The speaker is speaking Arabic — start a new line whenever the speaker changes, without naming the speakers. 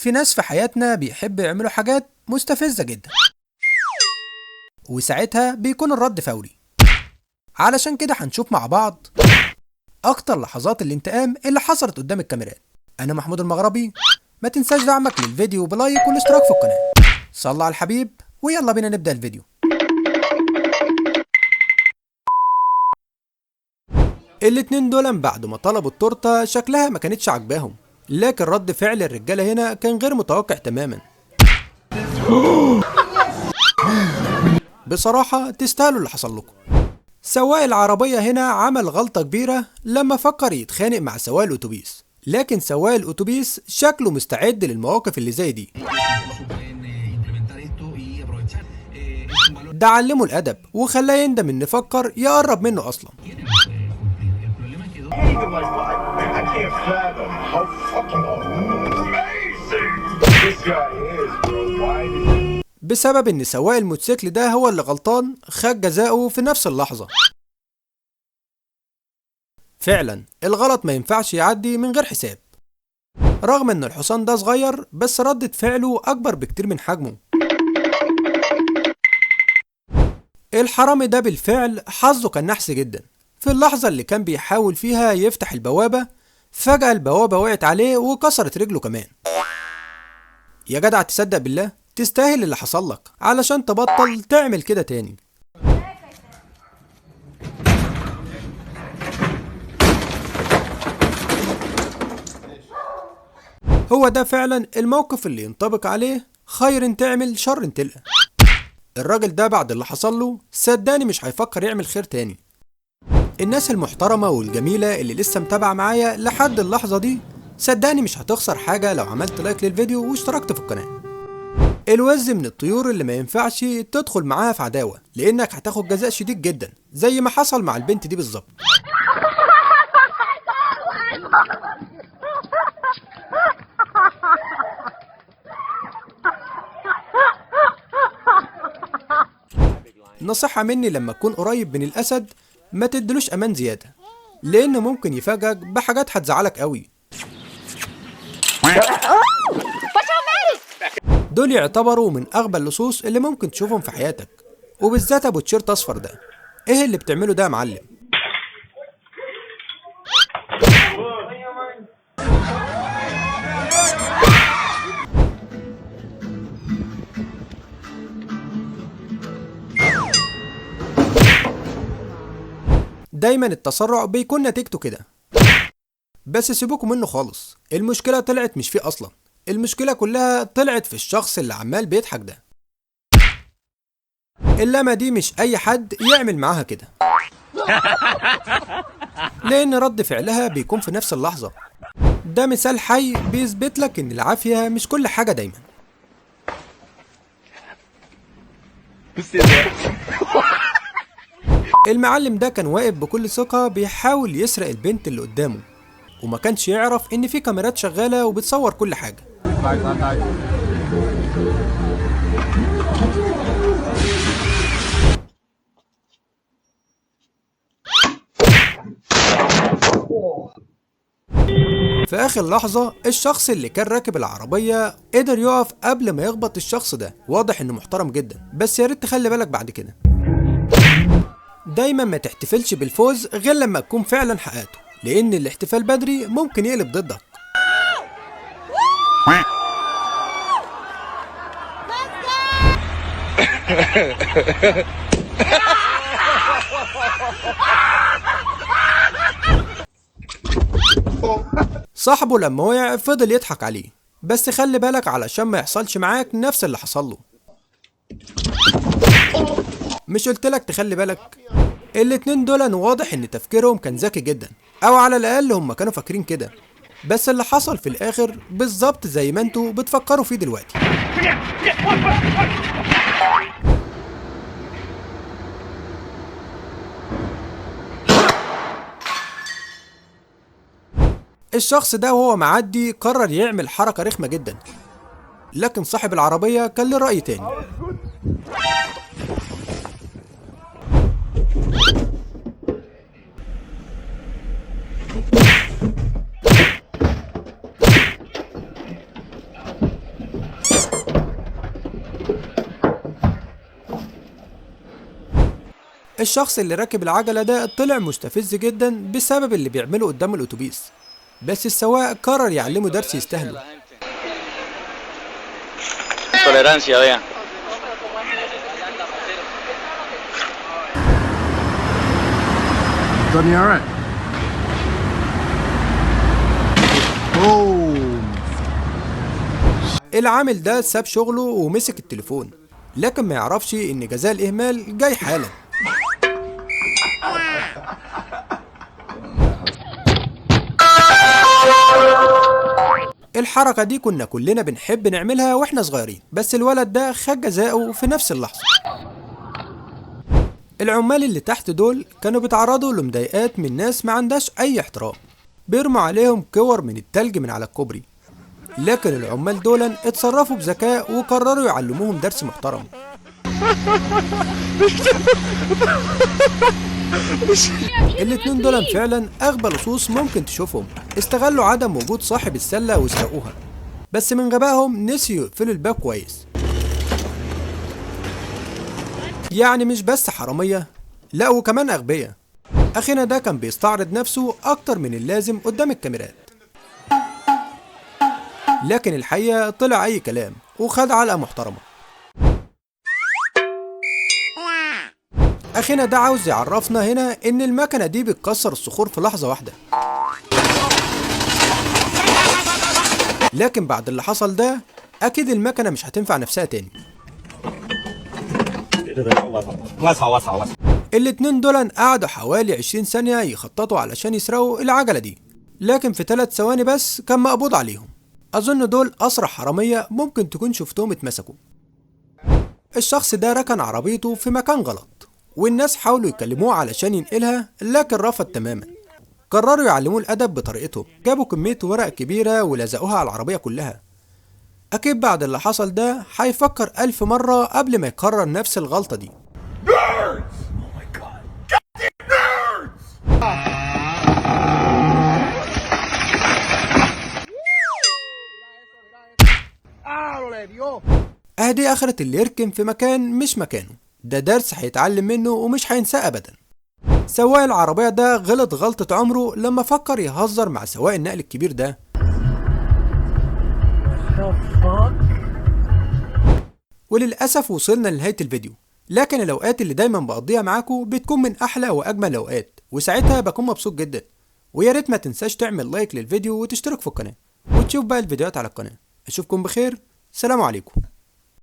في ناس في حياتنا بيحبوا يعملوا حاجات مستفزة جدا، وساعتها بيكون الرد فوري. علشان كده هنشوف مع بعض اكتر لحظات الانتقام اللي حصلت قدام الكاميرات. انا محمود المغربي، ما تنساش دعمك للفيديو بلايك والاشتراك في القناة. صلى على الحبيب ويلا بينا نبدأ الفيديو. الاتنين دول بعد ما طلبوا التورتة شكلها ما كانتش عاجباهم، لكن رد فعل الرجالة هنا كان غير متوقع تماما. بصراحة تستاهلوا اللي حصل لكم. سواق العربية هنا عمل غلطة كبيرة لما فكر يتخانق مع سواق الأتوبيس، لكن سواق الأتوبيس شكله مستعد للمواقف اللي زي دي. ده علمه الأدب وخلاه يندم إن فكر يقرب منه أصلا. بسبب إن سواق الموتوسيكل ده هو اللي غلطان، خد جزاؤه في نفس اللحظة. فعلا الغلط ما ينفعش يعدي من غير حساب، رغم إن الحصان ده صغير بس ردة فعله أكبر بكتير من حجمه. الحرامي ده بالفعل حظه كان نحس جدا. في اللحظة اللي كان بيحاول فيها يفتح البوابة، فجأة البوابة وقعت عليه وكسرت رجله كمان. يا جدع تصدق بالله، تستاهل اللي حصل لك علشان تبطل تعمل كده تاني. هو ده فعلا الموقف اللي ينطبق عليه خير تعمل شر تلقى. الراجل ده بعد اللي حصل له صدقني مش هيفكر يعمل خير تاني. الناس المحترمة والجميلة اللي لسه متابعة معايا لحد اللحظة دي، صدقني مش هتخسر حاجة لو عملت لايك للفيديو واشتركت في القناة. الوز من الطيور اللي ما ينفعش تدخل معاها في عداوة، لانك هتاخد جزاء شديد جدا زي ما حصل مع البنت دي بالظبط. نصيحة مني لما تكون قريب من الأسد ما تدلوش أمان زيادة، لأنه ممكن يفاجئك بحاجات هتزعلك قوي. دول يعتبروا من أغبى اللصوص اللي ممكن تشوفهم في حياتك، وبالذات أبو تيشيرت أصفر ده. إيه اللي بتعمله ده يا معلم؟ دايما التسرع بيكون نتيجته كده، بس سيبوكوا منه خالص. المشكلة طلعت مش فيه أصلا، المشكلة كلها طلعت في الشخص اللي عمال بيضحك ده. اللمة دي مش أي حد يعمل معاها كده، لأن رد فعلها بيكون في نفس اللحظة. ده مثال حي بيثبت لك إن العافية مش كل حاجة دايما. المعلم ده كان واقف بكل ثقة بيحاول يسرق البنت اللي قدامه، وما كانش يعرف إن في كاميرات شغالة وبتصور كل حاجة. في آخر لحظة الشخص اللي كان راكب العربية قدر يقف قبل ما يخبط الشخص ده. واضح إنه محترم جدا، بس يا ريت تخلي بالك بعد كده. دايما ما تحتفلش بالفوز غير لما تكون فعلا حققته، لأن الاحتفال بدري ممكن يقلب ضدك. صاحبه لما وقع فضل يضحك عليه، بس خلي بالك علشان ما يحصلش معاك نفس اللي حصل له. مش قلتلك تخلي بالك؟ الاتنين دول واضح ان تفكيرهم كان ذكي جدا، او على الاقل هم كانوا فاكرين كده، بس اللي حصل في الاخر بالظبط زي ما انتوا بتفكروا فيه دلوقتي. الشخص ده وهو معدي قرر يعمل حركة رخمة جدا، لكن صاحب العربية كان له رأي تاني. الشخص اللي راكب العجلة ده طلع مستفز جدا بسبب اللي بيعمله قدام الأتوبيس، بس السواق قرر يعلمه درس يستاهله.
Tolerancia, vea.
Donnie, all right? Boom.
العامل ده ساب شغله ومسك التليفون، لكن ما يعرفش ان جزاء الإهمال جاي حالا. الحركة دي كنا كلنا بنحب نعملها واحنا صغيرين، بس الولد ده خد جزاءه في نفس اللحظة. العمال اللي تحت دول كانوا بيتعرضوا لمضايقات من ناس ما عندهاش اي احترام، بيرموا عليهم كور من التلج من على الكوبري، لكن العمال دول اتصرفوا بذكاء وقرروا يعلموهم درس محترم. الاتنين دول فعلا اغبى لصوص ممكن تشوفهم، استغلوا عدم وجود صاحب السلة وسرقوها، بس من غبائهم نسيوا يقفلوا الباب كويس. يعني مش بس حرامية، لا وكمان اغبياء. اخينا ده كان بيستعرض نفسه اكتر من اللازم قدام الكاميرات، لكن الحقيقة طلع اي كلام وخد علقة محترمة. اخينا ده عاوز يعرفنا هنا ان المكنة دي بتكسر الصخور في لحظة واحدة، لكن بعد اللي حصل ده اكيد المكنة مش هتنفع نفسها تاني. الاتنين دول قعدوا حوالي 20 ثانية يخططوا علشان يسرقوا العجلة دي، لكن في 3 ثواني بس كان مقبوض عليهم. اظن دول اسرع حرامية ممكن تكون شفتهم اتمسكوا. الشخص ده ركن عربيته في مكان غلط، والناس حاولوا يكلموه علشان ينقلها لكن رفض تماما. قرروا يعلموه الادب بطريقتهم، جابوا كمية ورق كبيرة ولزقوها على العربية كلها. اكيد بعد اللي حصل ده هيفكر 1000 مرة قبل ما يكرر نفس الغلطة دي. اهدي اخرة اللي يركن في مكان مش مكانه، ده درس هيتعلم منه ومش هينساه ابدا. سواق العربية ده غلط غلطة عمره لما فكر يهزر مع سواق النقل الكبير ده. وللأسف وصلنا لنهاية الفيديو، لكن الأوقات اللي دايما بقضيها معاكم بتكون من أحلى وأجمل الأوقات، وساعتها بكون مبسوط جدا. وياريت ما تنساش تعمل لايك للفيديو وتشترك في القناة وتشوف بقى الفيديوهات على القناة. أشوفكم بخير، سلام عليكم.